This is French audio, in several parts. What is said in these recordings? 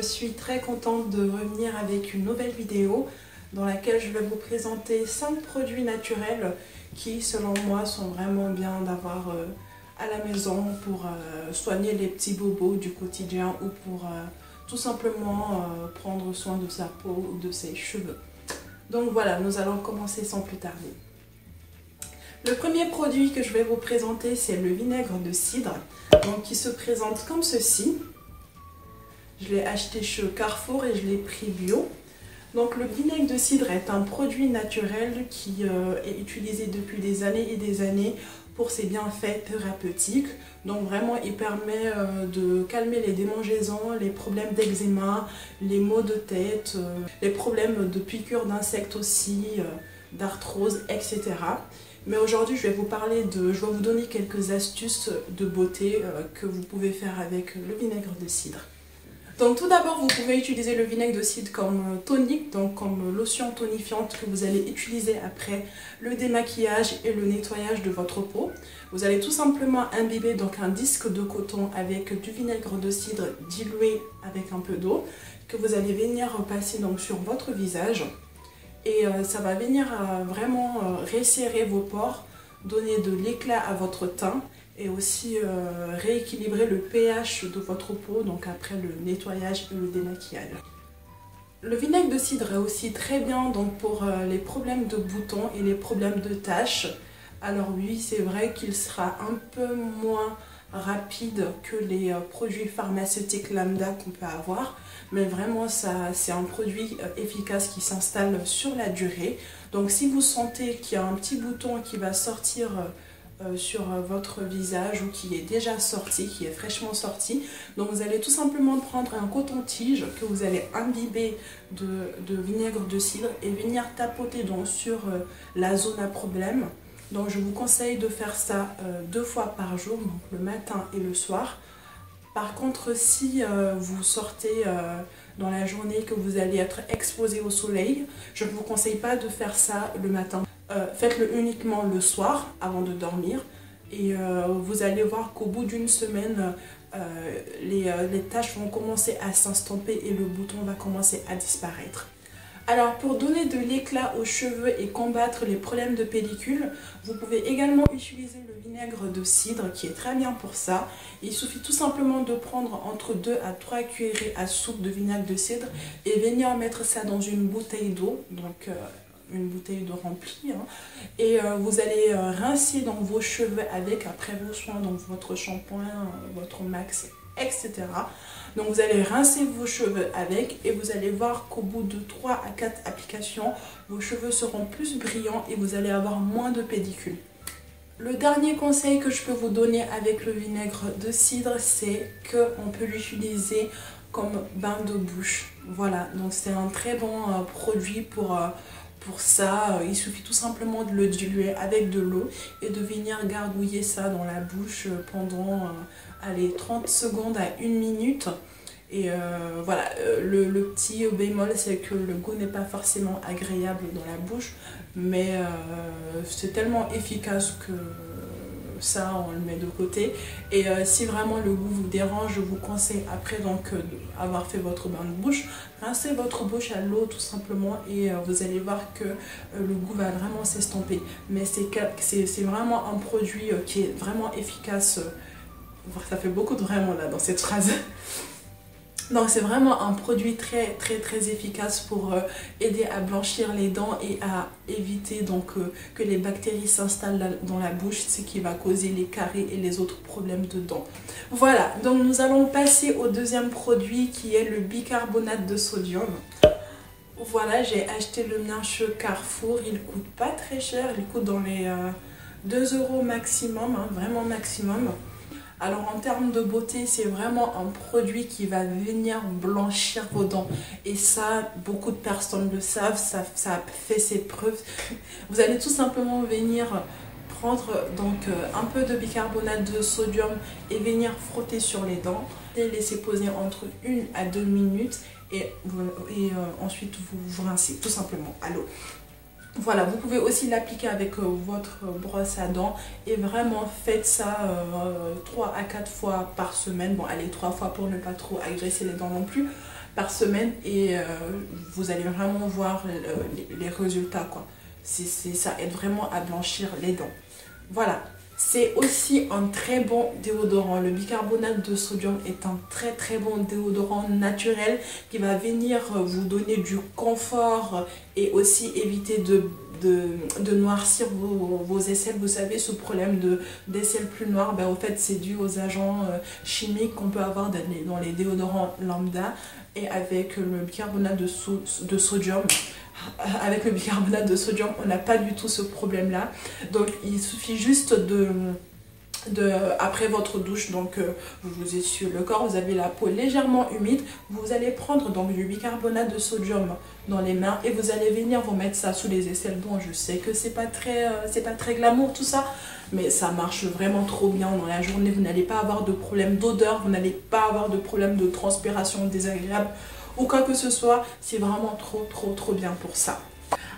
suis très contente de revenir avec une nouvelle vidéo dans laquelle je vais vous présenter 5 produits naturels qui, selon moi, sont vraiment bien d'avoir à la maison pour soigner les petits bobos du quotidien ou pour tout simplement prendre soin de sa peau ou de ses cheveux. Donc voilà, nous allons commencer sans plus tarder. Le premier produit que je vais vous présenter, c'est le vinaigre de cidre, donc qui se présente comme ceci. Je l'ai acheté chez Carrefour et je l'ai pris bio. Donc le vinaigre de cidre est un produit naturel qui est utilisé depuis des années et des années pour ses bienfaits thérapeutiques. Donc vraiment il permet de calmer les démangeaisons, les problèmes d'eczéma, les maux de tête, les problèmes de piqûres d'insectes aussi, d'arthrose, etc. Mais aujourd'hui je vais vous donner quelques astuces de beauté que vous pouvez faire avec le vinaigre de cidre. Donc tout d'abord, vous pouvez utiliser le vinaigre de cidre comme tonique, donc comme lotion tonifiante que vous allez utiliser après le démaquillage et le nettoyage de votre peau. Vous allez tout simplement imbiber donc un disque de coton avec du vinaigre de cidre dilué avec un peu d'eau que vous allez venir passer donc sur votre visage et ça va venir vraiment resserrer vos pores, donner de l'éclat à votre teint et aussi rééquilibrer le pH de votre peau donc après le nettoyage et le démaquillage. Le vinaigre de cidre est aussi très bien donc pour les problèmes de boutons et les problèmes de taches. Alors oui, c'est vrai qu'il sera un peu moins rapide que les produits pharmaceutiques lambda qu'on peut avoir, mais vraiment c'est un produit efficace qui s'installe sur la durée. Donc si vous sentez qu'il y a un petit bouton qui va sortir sur votre visage ou qui est déjà sorti, qui est fraîchement sorti, donc vous allez tout simplement prendre un coton-tige que vous allez imbiber de vinaigre de cidre et venir tapoter donc sur la zone à problème. Donc je vous conseille de faire ça 2 fois par jour, donc le matin et le soir. Par contre, si vous sortez dans la journée, que vous allez être exposé au soleil, je ne vous conseille pas de faire ça le matin. Faites-le uniquement le soir avant de dormir et vous allez voir qu'au bout d'une semaine, les taches vont commencer à s'estomper et le bouton va commencer à disparaître. Alors pour donner de l'éclat aux cheveux et combattre les problèmes de pellicule, vous pouvez également utiliser le vinaigre de cidre qui est très bien pour ça. Il suffit tout simplement de prendre entre 2 à 3 cuillerées à soupe de vinaigre de cidre et venir mettre ça dans une bouteille d'eau, donc une bouteille d'eau remplie, hein, et vous allez rincer dans vos cheveux avec, après vos soins, donc votre shampoing, votre max, etc. Donc vous allez rincer vos cheveux avec et vous allez voir qu'au bout de 3 à 4 applications, vos cheveux seront plus brillants et vous allez avoir moins de pellicule. Le dernier conseil que je peux vous donner avec le vinaigre de cidre, c'est qu'on peut l'utiliser comme bain de bouche. Voilà, donc c'est un très bon produit pour ça. Il suffit tout simplement de le diluer avec de l'eau et de venir gargouiller ça dans la bouche pendant allez, 30 secondes à 1 minute. Et voilà, le petit bémol, c'est que le goût n'est pas forcément agréable dans la bouche, mais c'est tellement efficace que ça on le met de côté. Et si vraiment le goût vous dérange, je vous conseille après donc avoir fait votre bain de bouche, rincez votre bouche à l'eau tout simplement et vous allez voir que le goût va vraiment s'estomper. Mais c'est vraiment un produit qui est vraiment efficace. Ça fait beaucoup de vraiment là dans cette phrase. Donc c'est vraiment un produit très efficace pour aider à blanchir les dents et à éviter donc que les bactéries s'installent dans la bouche, ce qui va causer les caries et les autres problèmes de dents. Voilà, donc nous allons passer au deuxième produit qui est le bicarbonate de sodium. Voilà, j'ai acheté le mien chez Carrefour, il coûte pas très cher, il coûte dans les 2 € maximum, hein, vraiment maximum. Alors en termes de beauté, c'est vraiment un produit qui va venir blanchir vos dents. Et ça, beaucoup de personnes le savent, ça a fait ses preuves. Vous allez tout simplement venir prendre donc un peu de bicarbonate de sodium et venir frotter sur les dents. Et laisser poser entre 1 à 2 minutes et ensuite vous rincez tout simplement à l'eau. Voilà, vous pouvez aussi l'appliquer avec votre brosse à dents et vraiment faites ça 3 à 4 fois par semaine. Bon, allez, 3 fois pour ne pas trop agresser les dents non plus. par semaine et vous allez vraiment voir les résultats, quoi. Ça aide vraiment à blanchir les dents. Voilà. C'est aussi un très bon déodorant. Le bicarbonate de sodium est un très bon déodorant naturel qui va venir vous donner du confort et aussi éviter de noircir vos aisselles. Vous savez, ce problème d'aisselles plus noires, ben, au fait, c'est dû aux agents chimiques qu'on peut avoir dans les déodorants lambda. Et avec le bicarbonate de sodium, on n'a pas du tout ce problème-là. Donc, il suffit juste après votre douche, donc vous vous essuyez le corps, vous avez la peau légèrement humide, vous allez prendre donc du bicarbonate de sodium dans les mains et vous allez venir vous mettre ça sous les aisselles. Bon, je sais que c'est pas très glamour tout ça, mais ça marche vraiment trop bien dans la journée. Vous n'allez pas avoir de problème d'odeur, vous n'allez pas avoir de problème de transpiration désagréable ou quoi que ce soit. C'est vraiment trop bien pour ça.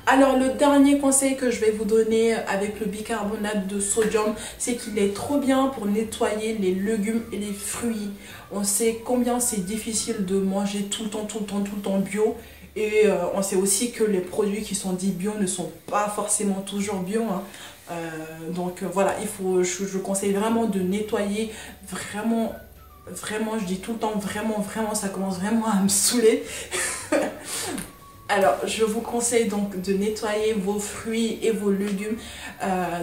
Alors le dernier conseil que je vais vous donner avec le bicarbonate de sodium, c'est qu'il est trop bien pour nettoyer les légumes et les fruits. On sait combien c'est difficile de manger tout le temps bio. Et on sait aussi que les produits qui sont dits bio ne sont pas forcément toujours bio, hein. Donc voilà, je conseille vraiment de nettoyer vraiment, je dis tout le temps vraiment, ça commence vraiment à me saouler. Alors, je vous conseille donc de nettoyer vos fruits et vos légumes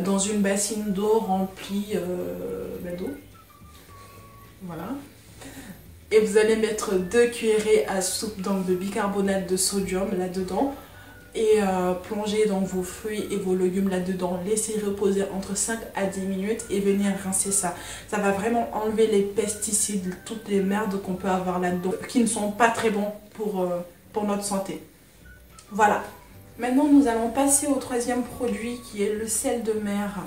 dans une bassine d'eau remplie d'eau. Voilà. Et vous allez mettre 2 cuillerées à soupe donc, de bicarbonate de sodium là-dedans. Et plonger donc vos fruits et vos légumes là-dedans. Laissez reposer entre 5 à 10 minutes et venir rincer ça. Ça va vraiment enlever les pesticides, toutes les merdes qu'on peut avoir là-dedans, qui ne sont pas très bons pour notre santé. Voilà. Maintenant, nous allons passer au troisième produit qui est le sel de mer.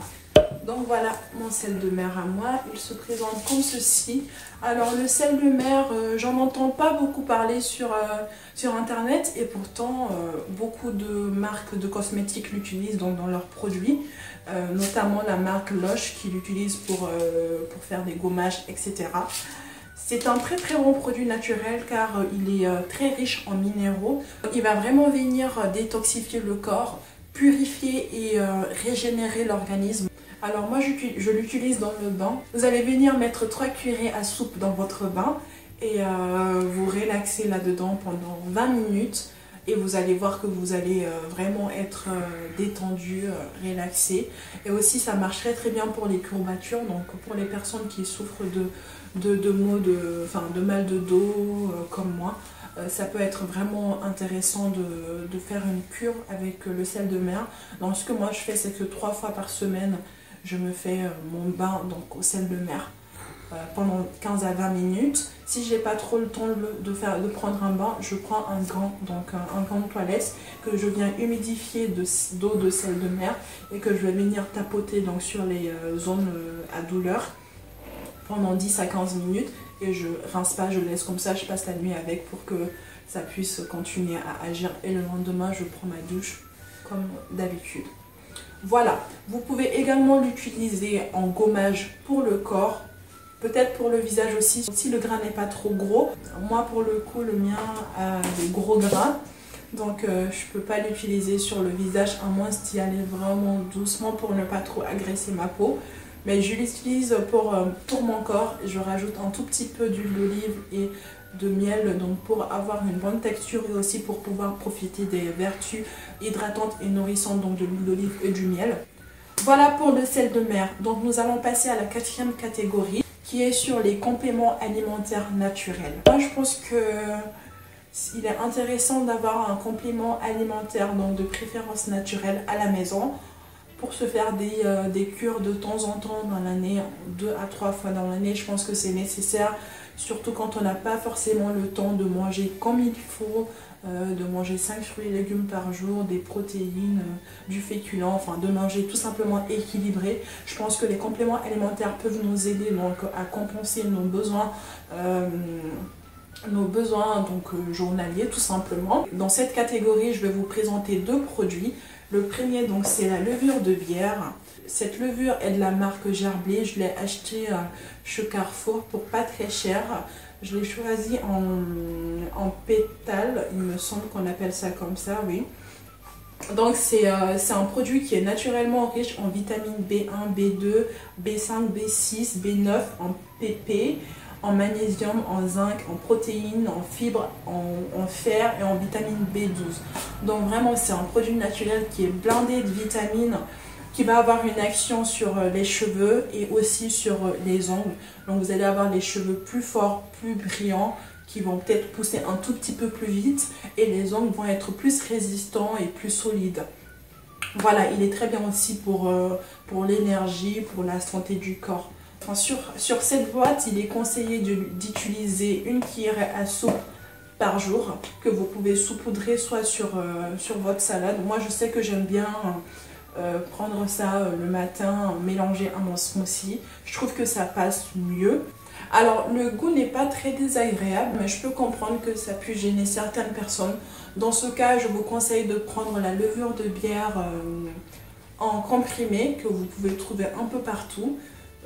Donc voilà mon sel de mer à moi. Il se présente comme ceci. Alors le sel de mer, j'en entends pas beaucoup parler sur internet et pourtant beaucoup de marques de cosmétiques l'utilisent dans leurs produits. Notamment la marque Lush qui l'utilise pour faire des gommages, etc. C'est un très bon produit naturel car il est très riche en minéraux. Il va vraiment venir détoxifier le corps, purifier et régénérer l'organisme. Alors moi je l'utilise dans le bain. Vous allez venir mettre 3 cuillerées à soupe dans votre bain et vous relaxer là-dedans pendant 20 minutes. Et vous allez voir que vous allez vraiment être détendu, relaxé. Et aussi ça marcherait très bien pour les courbatures, donc pour les personnes qui souffrent de mal de dos comme moi. Ça peut être vraiment intéressant de faire une cure avec le sel de mer. Donc ce que moi je fais, c'est que 3 fois par semaine, je me fais mon bain donc, au sel de mer pendant 15 à 20 minutes. Si j'ai pas trop le temps de prendre un bain, je prends un gant, donc un gant de toilette que je viens humidifier d'eau de sel de mer et que je vais venir tapoter donc, sur les zones à douleur pendant 10 à 15 minutes et je rince pas, je laisse comme ça, je passe la nuit avec pour que ça puisse continuer à agir et le lendemain je prends ma douche comme d'habitude. Voilà, vous pouvez également l'utiliser en gommage pour le corps, peut-être pour le visage aussi, si le grain n'est pas trop gros. Moi pour le coup, le mien a des gros grains, donc je ne peux pas l'utiliser sur le visage, à moins d'y aller vraiment doucement pour ne pas trop agresser ma peau. Mais je l'utilise pour mon corps, je rajoute un tout petit peu d'huile d'olive et de miel donc pour avoir une bonne texture et aussi pour pouvoir profiter des vertus hydratantes et nourrissantes donc de l'huile d'olive et du miel. Voilà pour le sel de mer. Donc nous allons passer à la 4e catégorie qui est sur les compléments alimentaires naturels. Moi je pense que il est intéressant d'avoir un complément alimentaire donc de préférence naturelle à la maison pour se faire des cures de temps en temps dans l'année, 2 à 3 fois dans l'année. Je pense que c'est nécessaire, surtout quand on n'a pas forcément le temps de manger comme il faut, de manger 5 fruits et légumes par jour, des protéines, du féculent, enfin de manger tout simplement équilibré. Je pense que les compléments alimentaires peuvent nous aider donc, à compenser nos besoins donc, journaliers tout simplement. Dans cette catégorie, je vais vous présenter 2 produits. Le premier, donc, c'est la levure de bière. Cette levure est de la marque Gerblé. Je l'ai achetée chez Carrefour pour pas très cher. Je l'ai choisi en pétales, il me semble qu'on appelle ça comme ça, oui. Donc c'est un produit qui est naturellement riche en vitamine B1, B2, B5, B6, B9, en PP, en magnésium, en zinc, en protéines, en fibres, en fer et en vitamine B12. Donc vraiment c'est un produit naturel qui est blindé de vitamines, qui va avoir une action sur les cheveux et aussi sur les ongles. Donc vous allez avoir les cheveux plus forts, plus brillants, qui vont peut-être pousser un tout petit peu plus vite et les ongles vont être plus résistants et plus solides. Voilà, il est très bien aussi pour l'énergie, pour la santé du corps. Enfin, sur cette boîte, il est conseillé d'utiliser une cuillerée à soupe par jour que vous pouvez saupoudrer soit sur votre salade. Moi, je sais que j'aime bien prendre ça le matin, mélanger à mon smoothie. Je trouve que ça passe mieux. Alors, le goût n'est pas très désagréable, mais je peux comprendre que ça puisse gêner certaines personnes. Dans ce cas, je vous conseille de prendre la levure de bière en comprimé, que vous pouvez trouver un peu partout.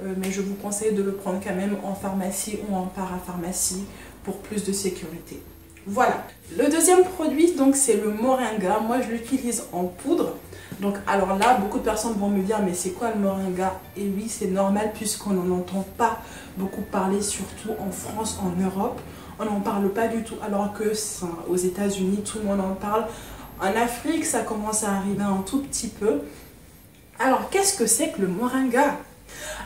Mais je vous conseille de le prendre quand même en pharmacie ou en parapharmacie pour plus de sécurité. Voilà. Le deuxième produit, donc, c'est le moringa. Moi, je l'utilise en poudre. Donc, alors là, beaucoup de personnes vont me dire, mais c'est quoi le moringa? Et oui, c'est normal puisqu'on n'en entend pas beaucoup parler, surtout en France, en Europe. On n'en parle pas du tout, alors que aux États-Unis, tout le monde en parle. En Afrique, ça commence à arriver un tout petit peu. Alors, qu'est-ce que c'est que le moringa?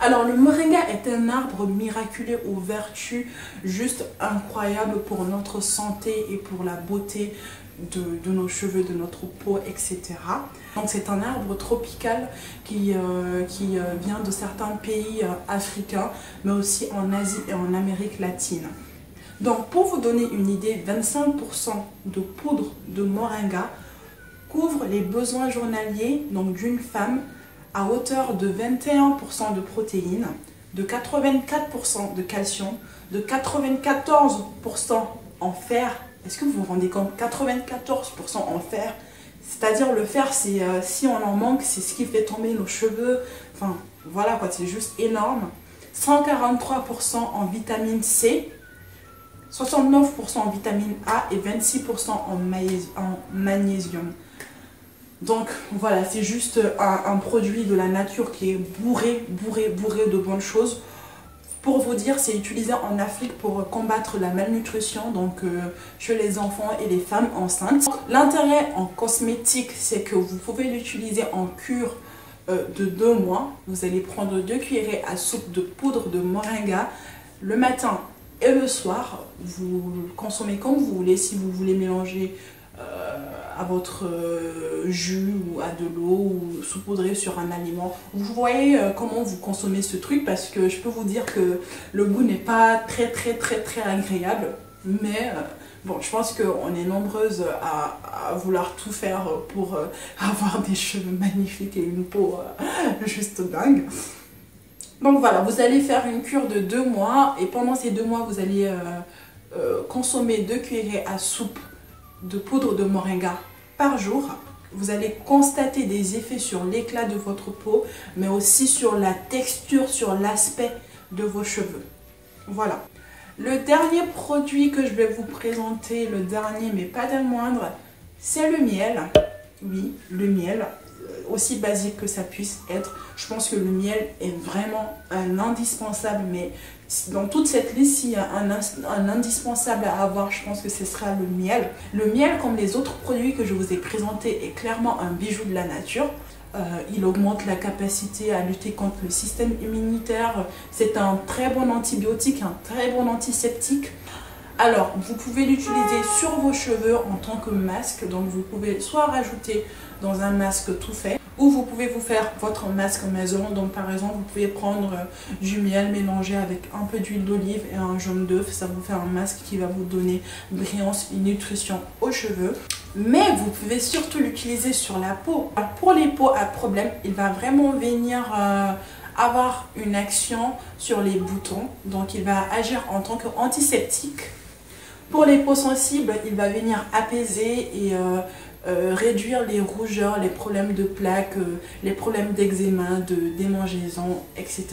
Alors, le moringa est un arbre miraculeux aux vertus juste incroyables pour notre santé et pour la beauté de nos cheveux, de notre peau, etc. Donc c'est un arbre tropical qui vient de certains pays africains, mais aussi en Asie et en Amérique latine. Donc pour vous donner une idée, 25% de poudre de moringa couvre les besoins journaliers d'une femme à hauteur de 21% de protéines, de 84% de calcium, de 94% en fer. Est-ce que vous vous rendez compte? 94% en fer. C'est-à-dire le fer, c'est si on en manque, c'est ce qui fait tomber nos cheveux. Enfin, voilà quoi, c'est juste énorme. 143% en vitamine C, 69% en vitamine A et 26% en magnésium. Donc voilà, c'est juste un produit de la nature qui est bourré de bonnes choses. Pour vous dire, c'est utilisé en Afrique pour combattre la malnutrition, donc chez les enfants et les femmes enceintes. L'intérêt en cosmétique, c'est que vous pouvez l'utiliser en cure de 2 mois. Vous allez prendre 2 cuillerées à soupe de poudre de moringa le matin et le soir. Vous le consommez comme vous voulez, si vous voulez mélanger à votre jus ou à de l'eau ou saupoudrer sur un aliment. Vous voyez comment vous consommez ce truc, parce que je peux vous dire que le goût n'est pas très agréable, mais bon, je pense qu'on est nombreuses à vouloir tout faire pour avoir des cheveux magnifiques et une peau juste dingue. Donc voilà, vous allez faire une cure de 2 mois et pendant ces 2 mois, vous allez consommer 2 cuillerées à soupe de poudre de moringa par jour. Vous allez constater des effets sur l'éclat de votre peau, mais aussi sur la texture, sur l'aspect de vos cheveux. Voilà. Le dernier produit que je vais vous présenter, le dernier mais pas des moindres, c'est le miel. Oui, le miel, aussi basique que ça puisse être. Je pense que le miel est vraiment un indispensable, mais dans toute cette liste, s'il y a un indispensable à avoir, je pense que ce sera le miel. Le miel, comme les autres produits que je vous ai présentés, est clairement un bijou de la nature. Il augmente la capacité à lutter contre le système immunitaire. C'est un très bon antibiotique, un très bon antiseptique. Alors, vous pouvez l'utiliser sur vos cheveux en tant que masque. Donc, vous pouvez soit rajouter dans un masque tout fait, ou vous pouvez vous faire votre masque maison. Donc, par exemple, vous pouvez prendre du miel mélangé avec un peu d'huile d'olive et un jaune d'œuf. Ça vous fait un masque qui va vous donner brillance et nutrition aux cheveux. Mais vous pouvez surtout l'utiliser sur la peau. Alors, pour les peaux à problème, il va vraiment venir avoir une action sur les boutons. Donc, il va agir en tant qu'antiseptique. Pour les peaux sensibles, il va venir apaiser et réduire les rougeurs, les problèmes de plaques, les problèmes d'eczéma, de démangeaison, etc.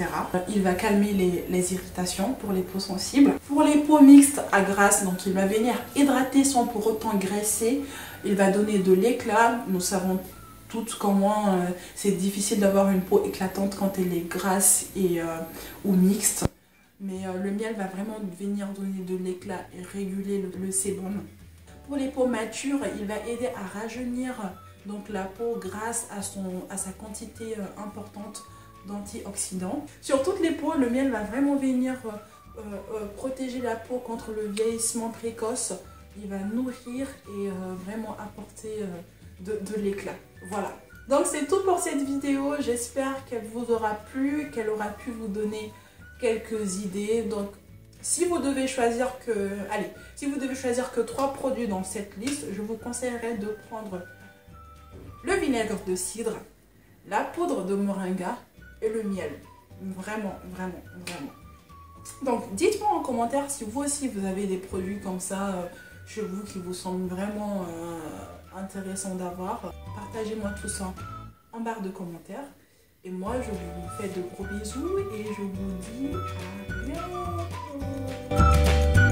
Il va calmer les irritations pour les peaux sensibles. Pour les peaux mixtes à grasse, donc il va venir hydrater sans pour autant graisser. Il va donner de l'éclat. Nous savons toutes comment c'est difficile d'avoir une peau éclatante quand elle est grasse ou mixte. Mais le miel va vraiment venir donner de l'éclat et réguler le sébum. Pour les peaux matures, il va aider à rajeunir donc la peau grâce à sa quantité importante d'antioxydants. Sur toutes les peaux, le miel va vraiment venir protéger la peau contre le vieillissement précoce. Il va nourrir et vraiment apporter de l'éclat. Voilà. Donc c'est tout pour cette vidéo. J'espère qu'elle vous aura plu, qu'elle aura pu vous donner quelques idées. Donc si vous devez choisir que 3 produits dans cette liste, je vous conseillerais de prendre le vinaigre de cidre, la poudre de moringa et le miel. Vraiment, vraiment, vraiment. Donc dites-moi en commentaire si vous aussi vous avez des produits comme ça chez vous qui vous semblent vraiment intéressants d'avoir. Partagez-moi tout ça en barre de commentaires. Et moi, je vous fais de gros bisous et je vous dis à bientôt.